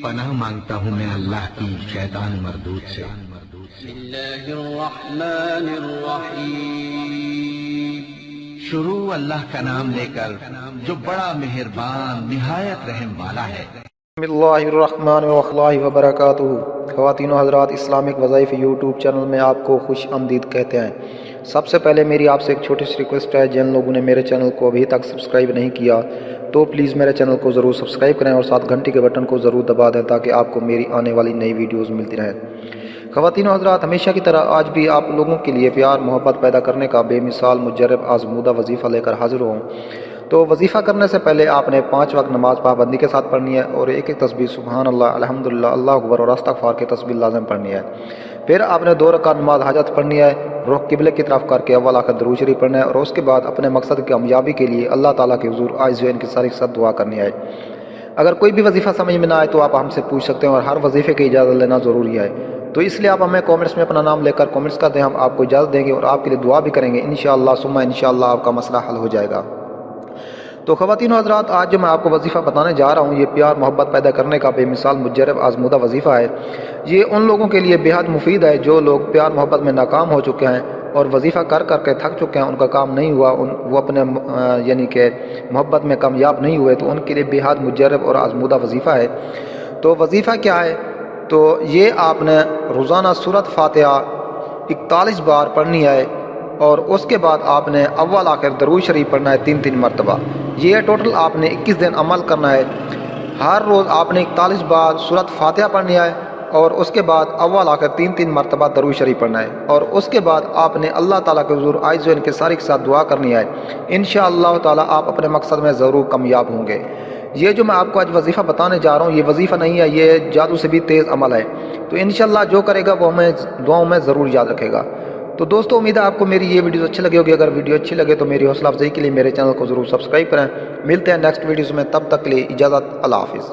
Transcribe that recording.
پناہ مانگتا ہوں میں اللہ کی شیطان مردود سے۔ بسم اللہ الرحمن الرحیم۔ شروع اللہ کا نام لے کر جو بڑا مہربان نہایت رحم والا ہے۔ بسم اللہ الرحمن الرحیم وبرکاتہ۔ خواتین و حضرات، اسلامک وظائف یوٹیوب چینل میں آپ کو خوش آمدید کہتے ہیں۔ سب سے پہلے میری آپ سے ایک چھوٹی سی ریکویسٹ ہے، جن لوگوں نے میرے چینل کو ابھی تک سبسکرائب نہیں کیا تو پلیز میرے چینل کو ضرور سبسکرائب کریں اور ساتھ گھنٹی کے بٹن کو ضرور دبا دیں تاکہ آپ کو میری آنے والی نئی ویڈیوز ملتی رہیں۔ خواتین و حضرات، ہمیشہ کی طرح آج بھی آپ لوگوں کے لیے پیار محبت پیدا کرنے کا بے مثال مجرب آزمودہ وظیفہ لے کر حاضر ہوں۔ تو وظیفہ کرنے سے پہلے آپ نے 5 وقت نماز پابندی کے ساتھ پڑھنی ہے اور ایک تسبیح سبحان اللہ، الحمدللہ، اللہ اکبر اور استغفار کی تسبیح لازم پڑھنی ہے۔ پھر آپ نے 2 رکعت نماز حاجت پڑھنی ہے، رخ قبلے کی طرف کر کے اول آخر درود شریف پڑھنا ہے اور اس کے بعد اپنے مقصد کی کامیابی کے لیے اللہ تعالیٰ کے حضور عاجز و انکساری کے ساتھ دعا کرنی ہے۔ اگر کوئی بھی وظیفہ سمجھ میں نہ آئے تو آپ ہم سے پوچھ سکتے ہیں اور ہر وظیفے کی اجازت لینا ضروری ہے، تو اس لیے آپ ہمیں کومنٹس میں اپنا نام لے کر کومنٹس کر دیں، ہم آپ کو اجازت دیں گے اور آپ کے لیے دعا بھی کریں گے، انشاءاللہ ثم انشاءاللہ آپ کا مسئلہ حل ہو جائے گا۔ تو خواتین و حضرات، آج جو میں آپ کو وظیفہ بتانے جا رہا ہوں یہ پیار محبت پیدا کرنے کا بے مثال مجرب آزمودہ وظیفہ ہے۔ یہ ان لوگوں کے لیے بے حد مفید ہے جو لوگ پیار محبت میں ناکام ہو چکے ہیں اور وظیفہ کر کر کے تھک چکے ہیں، ان کا کام نہیں ہوا، وہ اپنے یعنی کہ محبت میں کامیاب نہیں ہوئے، تو ان کے لیے بے حد مجرب اور آزمودہ وظیفہ ہے۔ تو وظیفہ کیا ہے؟ تو یہ آپ نے روزانہ سورۃ فاتحہ 41 بار پڑھنی ہے اور اس کے بعد آپ نے اول آخر درود شریف پڑھنا ہے 3 مرتبہ۔ یہ ٹوٹل آپ نے 21 دن عمل کرنا ہے۔ ہر روز آپ نے 41 بار سورۃ فاتحہ پڑھنی ہے اور اس کے بعد اول آخر 3 مرتبہ درود شریف پڑھنا ہے اور اس کے بعد آپ نے اللہ تعالیٰ کے حضور عاجز و انکساری کے ساتھ دعا کرنی ہے۔ انشاءاللہ تعالیٰ آپ اپنے مقصد میں ضرور کامیاب ہوں گے۔ یہ جو میں آپ کو آج وظیفہ بتانے جا رہا ہوں یہ وظیفہ نہیں ہے، یہ جادو سے بھی تیز عمل ہے، تو انشاءاللہ جو کرے گا وہ ہمیں دعاؤں میں ضرور یاد رکھے گا۔ تو دوستو، امید ہے آپ کو میری یہ ویڈیوز اچھی لگی ہوگی۔ اگر ویڈیو اچھی لگے تو میری حوصلہ افزائی کے لیے میرے چینل کو ضرور سبسکرائب کریں۔ ملتے ہیں نیکسٹ ویڈیوز میں، تب تک کے لیے اجازت، اللہ حافظ۔